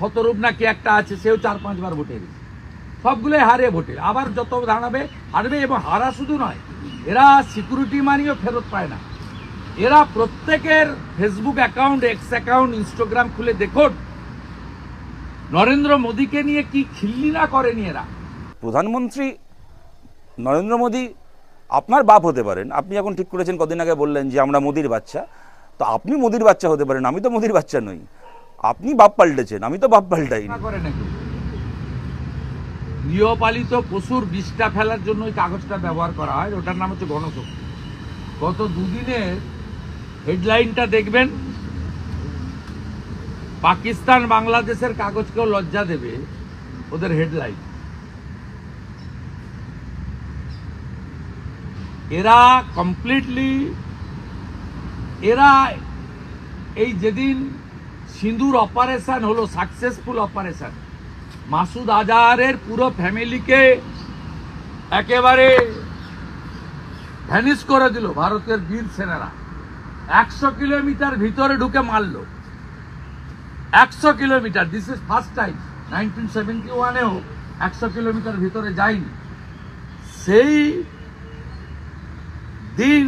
শতরূপ না কি একটা আছে, সেও 4-5 বার ভোটে হেরেছে, সবগুলোই হারে ভোটে, আবার যত দাঁড়াবে হারবে। এবং হারা শুধু নয়, এরা সিকিউরিটি মানিও ফেরত পায় না। এরা প্রত্যেকের Facebook account, x account, Instagram খুলে দেখুন নরেন্দ্র মোদীকে নিয়ে কি খিল্লি না করেনি এরা। প্রধানমন্ত্রী নরেন্দ্র মোদী আপনার বাপ হতে পারেন, আপনি এখন ঠিক করেছেন, কদিন আগে বললেন যে আমরা মোদির বাচ্চা, তো আপনি মোদির বাচ্চা হতে পারেন, আমি তো মোদির বাচ্চা নই। আপনি বাপ পাল্টেছেন, আমি তো বাপ পাল্টাইনি। গৃহপালিত পশুর বিষটা ফেলার জন্য ওই কাগজটা ব্যবহার করা হয়, ওটার নাম হচ্ছে গণশক্তি। গত দুদিনের হেডলাইনটা দেখবেন, পাকিস্তান বাংলাদেশের কাগজকেও লজ্জা দেবে ওদের হেডলাইন। এরা কমপ্লিটলি, এরা এই যেদিন সিঁদুর অপারেশন হলো, সাকসেসফুল অপারেশন, মাসুদ আজহারের পুরো ফ্যামিলিকে একেবারে ভ্যানিশ করে দিল ভারতের বীর সেনারা। 100 কিলোমিটার ভিতরে ঢুকে মারল, 100 kilometre. This is first time. 1971-এও 100 কিলোমিটার ভিতরে যায়নি। সেই দিন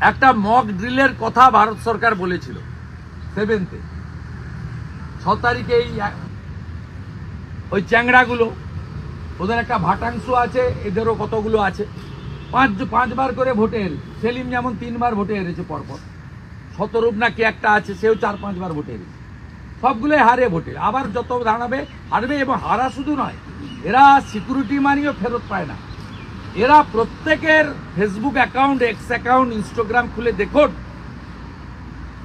একটা মক ড্রিলের কথা ভারত সরকার বলেছিল 7-এ, 6 তারিখে ওই চ্যাংড়াগুলো, ওদের একটা ভাটাংশ আছে, এদেরও কতগুলো আছে, 5 বার করে ভোটে হেরেছে। সেলিম যেমন 3 বার ভোটে হেরেছে পরপর, শতরূপ না কি একটা আছে, সেও 4-5 বার ভোটে হেরেছে, সবগুলোই হারে ভোটে, আবার যত দাঁড়াবে হারবে। এবং হারা শুধু নয়, এরা সিকিউরিটি মানিও ফেরত পায় না। এরা প্রত্যেকের Facebook account, x account, Instagram খুলে দেখুন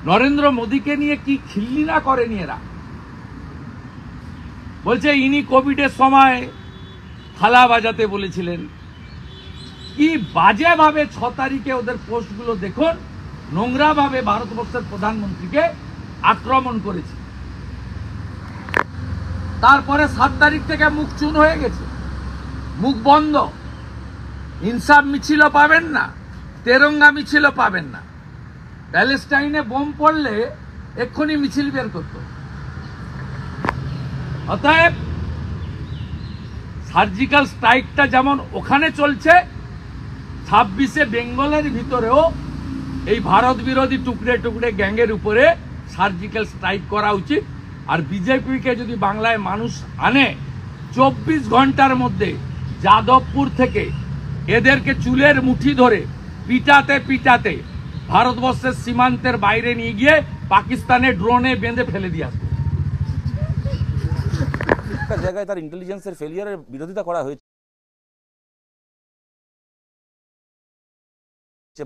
নরেন্দ্র মোদীকে নিয়ে কি খিল্লি না করেনি এরা। বলছে ইনি কোভিডের সময় থালা বাজাতে বলেছিলেন। কি বাজে ভাবে 6 তারিখে ওদের পোস্টগুলো দেখুন, নোংরা ভাবে ভারতবর্ষের প্রধানমন্ত্রীকে আক্রমণ করেছে। তারপরে 7 তারিখ থেকে মুখ চুন হয়ে গেছে, মুখ বন্ধ। ইনসাফ মিছিলও পাবেন না, তেরঙ্গা মিছিলও পাবেন না। প্যালেস্টাইনে বোম পড়লে এক্ষুনি মিছিল বের করত। অতএব সার্জিক্যাল স্ট্রাইকটা যেমন ওখানে চলছে, 26-এ বেঙ্গলের ভিতরেও এই ভারত বিরোধী টুকরে টুকরে গ্যাংয়ের উপরে সার্জিক্যাল স্ট্রাইক করা উচিত। আর বিজেপিকে যদি বাংলায় মানুষ আনে, 24 ঘন্টার মধ্যে যাদবপুর থেকে এদেরকে চুলের মুঠি ধরে পিটাতে পিটাতে ভারতবর্ষের সীমান্তের বাইরে নিয়ে গিয়ে পাকিস্তানে ড্রোনে বেঁধে ফেলে দিয়ে আসবে। একটা জায়গায় তার ইন্টেলিজেন্সের ফেলিয়ারের বিরোধিতা করা হয়েছে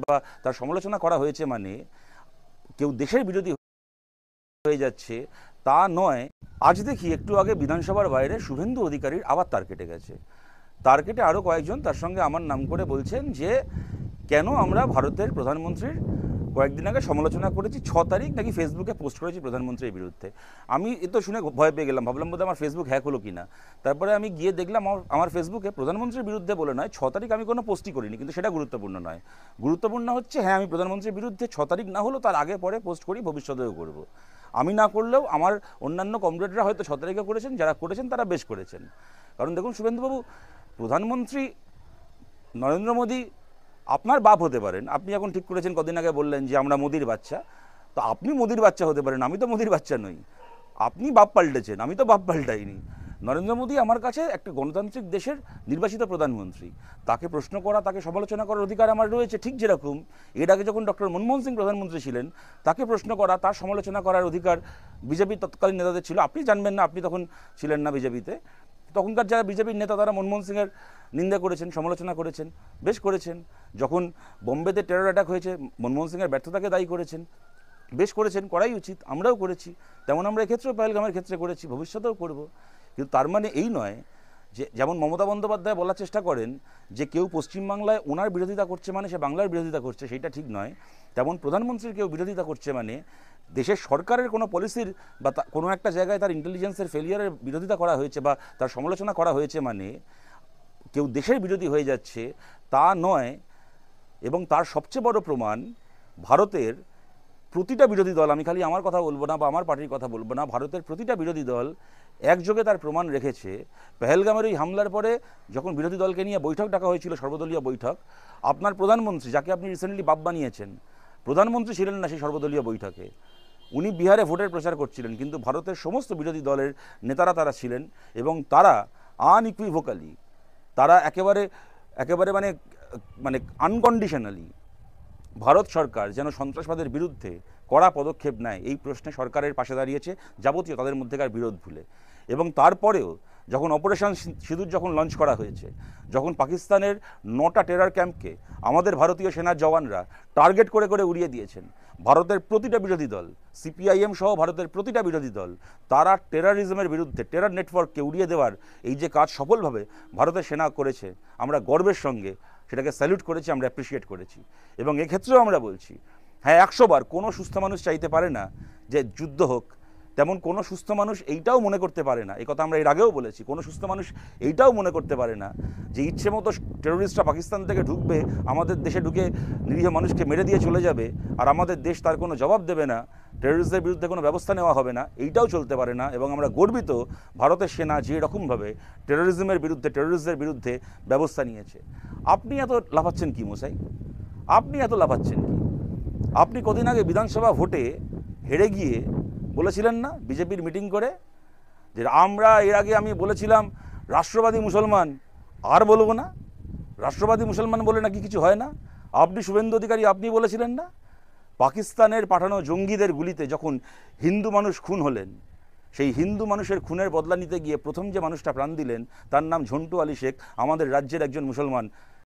বা তার সমালোচনা করা হয়েছে, মানে কেউ দেশের বিরোধী হয়ে যাচ্ছে তা নয়। আজ দেখি একটু আগে বিধানসভার বাইরে শুভেন্দু অধিকারীর আবার তার কেটে গেছে। তার কেটে আরও কয়েকজন তার সঙ্গে আমার নাম করে বলছেন যে কেন আমরা ভারতের প্রধানমন্ত্রীর কয়েকদিন আগে সমালোচনা করেছি, 6 তারিখ নাকি ফেসবুকে পোস্ট করেছি প্রধানমন্ত্রীর বিরুদ্ধে। আমি এ তো শুনে ভয় পেয়ে গেলাম, ভাবলাম বোধহয় আমার ফেসবুক হ্যাক হলো কিনা। তারপরে আমি গিয়ে দেখলাম আমার ফেসবুকে প্রধানমন্ত্রীর বিরুদ্ধে বলে নয়, 6 তারিখ আমি কোনো পোস্টই করিনি, কিন্তু সেটা গুরুত্বপূর্ণ নয়। গুরুত্বপূর্ণ হচ্ছে হ্যাঁ, আমি প্রধানমন্ত্রীর বিরুদ্ধে 6 তারিখ না হলেও তার আগে পরে পোস্ট করি, ভবিষ্যতেও করব। আমি না করলেও আমার অন্যান্য কমরেডরা হয়তো 6 তারিখে করেছেন, যারা করেছেন তারা বেশ করেছেন। কারণ দেখুন শুভেন্দুবাবু, প্রধানমন্ত্রী নরেন্দ্র মোদী আপনার বাপ হতে পারেন, আপনি এখন ঠিক করেছেন, কদিন আগে বললেন যে আমরা মোদির বাচ্চা, তো আপনি মোদির বাচ্চা হতে পারেন, আমি তো মোদির বাচ্চা নই। আপনি বাপ পাল্টেছেন, আমি তো বাপ পাল্টাইনি। নরেন্দ্র মোদী আমার কাছে একটা গণতান্ত্রিক দেশের নির্বাচিত প্রধানমন্ত্রী, তাকে প্রশ্ন করা, তাকে সমালোচনা করার অধিকার আমার রয়েছে। ঠিক যেরকম এর আগে যখন ডক্টর মনমোহন সিং প্রধানমন্ত্রী ছিলেন, তাকে প্রশ্ন করা, তার সমালোচনা করার অধিকার বিজেপির তৎকালীন নেতাদের ছিল। আপনি জানবেন না, আপনি তখন ছিলেন না বিজেপিতে। তখনকার যারা বিজেপির নেতা তারা মনমোহন সিংয়ের নিন্দা করেছেন, সমালোচনা করেছেন, বেশ করেছেন। যখন বোম্বেতে টেরর অ্যাটাক হয়েছে, মনমোহন সিংয়ের ব্যর্থতাকে দায়ী করেছেন, বেশ করেছেন, করাই উচিত, আমরাও করেছি। তেমন আমরা এক্ষেত্রেও পহেলগামের ক্ষেত্রে করেছি, ভবিষ্যতেও করব। কিন্তু তার মানে এই নয় যে যেমন মমতা বন্দ্যোপাধ্যায় বলার চেষ্টা করেন যে কেউ পশ্চিমবাংলায় ওনার বিরোধিতা করছে মানে সে বাংলার বিরোধিতা করছে, সেইটা ঠিক নয়। তেমন প্রধানমন্ত্রীর কেউ বিরোধিতা করছে মানে দেশের সরকারের কোনো পলিসির বা কোনো একটা জায়গায় তার ইন্টেলিজেন্সের ফেলিয়ারের বিরোধিতা করা হয়েছে বা তার সমালোচনা করা হয়েছে মানে কেউ দেশের বিরোধী হয়ে যাচ্ছে তা নয়। এবং তার সবচেয়ে বড় প্রমাণ ভারতের প্রতিটা বিরোধী দল, আমি খালি আমার কথা বলবো না বা আমার পার্টির কথা বলবো না, ভারতের প্রতিটা বিরোধী দল একযোগে তার প্রমাণ রেখেছে। পেহেলগামের ওই হামলার পরে যখন বিরোধী দলকে নিয়ে বৈঠক ডাকা হয়েছিল, সর্বদলীয় বৈঠক, আপনার প্রধানমন্ত্রী, যাকে আপনি রিসেন্টলি বাপ বানিয়েছেন, প্রধানমন্ত্রী ছিলেন না সেই সর্বদলীয় বৈঠকে। উনি বিহারে ভোটের প্রচার করছিলেন, কিন্তু ভারতের সমস্ত বিরোধী দলের নেতারা তারা ছিলেন এবং তারা আনইকুইভোকালি, তারা একেবারে একেবারে মানে মানে আনকন্ডিশনালি ভারত সরকার যেন সন্ত্রাসবাদের বিরুদ্ধে কড়া পদক্ষেপ নেয় এই প্রশ্নে সরকারের পাশে দাঁড়িয়েছে, যাবতীয় তাদের মধ্যেকার বিরোধ ভুলে। এবং তারপরেও যখন অপারেশন সিঁদুর যখন লঞ্চ করা হয়েছে, যখন পাকিস্তানের 9টা টেরর ক্যাম্পকে আমাদের ভারতীয় সেনার জওয়ানরা টার্গেট করে করে উড়িয়ে দিয়েছেন, ভারতের প্রতিটা বিরোধী দল, সিপিআইএম সহ ভারতের প্রতিটা বিরোধী দল, তারা টেররিজমের বিরুদ্ধে, টেরর নেটওয়ার্ককে উড়িয়ে দেওয়ার এই যে কাজ সফলভাবে ভারতের সেনা করেছে, আমরা গর্বের সঙ্গে সেটাকে স্যালুট করেছি, আমরা অ্যাপ্রিসিয়েট করেছি। এবং এক্ষেত্রেও আমরা বলছি, হ্যাঁ 100 বার কোনো সুস্থ মানুষ চাইতে পারে না যে যুদ্ধ হোক, তেমন কোনো সুস্থ মানুষ এইটাও মনে করতে পারে না, এই কথা আমরা এর আগেও বলেছি, কোনো সুস্থ মানুষ এইটাও মনে করতে পারে না যে ইচ্ছে মতো টেররিস্টরা পাকিস্তান থেকে ঢুকবে, আমাদের দেশে ঢুকে নিরীহ মানুষকে মেরে দিয়ে চলে যাবে, আর আমাদের দেশ তার কোনো জবাব দেবে না, টেররিস্টদের বিরুদ্ধে কোনো ব্যবস্থা নেওয়া হবে না, এইটাও চলতে পারে না। এবং আমরা গর্বিত ভারতের সেনা যে রকমভাবে টেররিজমের বিরুদ্ধে, টেররিস্টদের বিরুদ্ধে ব্যবস্থা নিয়েছে। আপনি এত লাফাচ্ছেন কি মশাই? আপনি এত লাফাচ্ছেন কি? আপনি কদিন আগে বিধানসভা ভোটে হেরে গিয়ে বলেছিলেন না বিজেপির মিটিং করে, যে আমরা এর আগে আমি বলেছিলাম রাষ্ট্রবাদী মুসলমান, আর বলবো না, রাষ্ট্রবাদী মুসলমান বলে নাকি কিছু হয় না। আপনি শুভেন্দু অধিকারী, আপনি বলেছিলেন না পাকিস্তানের পাঠানো জঙ্গিদের গুলিতে যখন হিন্দু মানুষ খুন হলেন, সেই হিন্দু মানুষের খুনের বদলা নিতে গিয়ে প্রথম যে মানুষটা প্রাণ দিলেন তার নাম ঝন্টু আলী শেখ, আমাদের রাজ্যের একজন মুসলমান,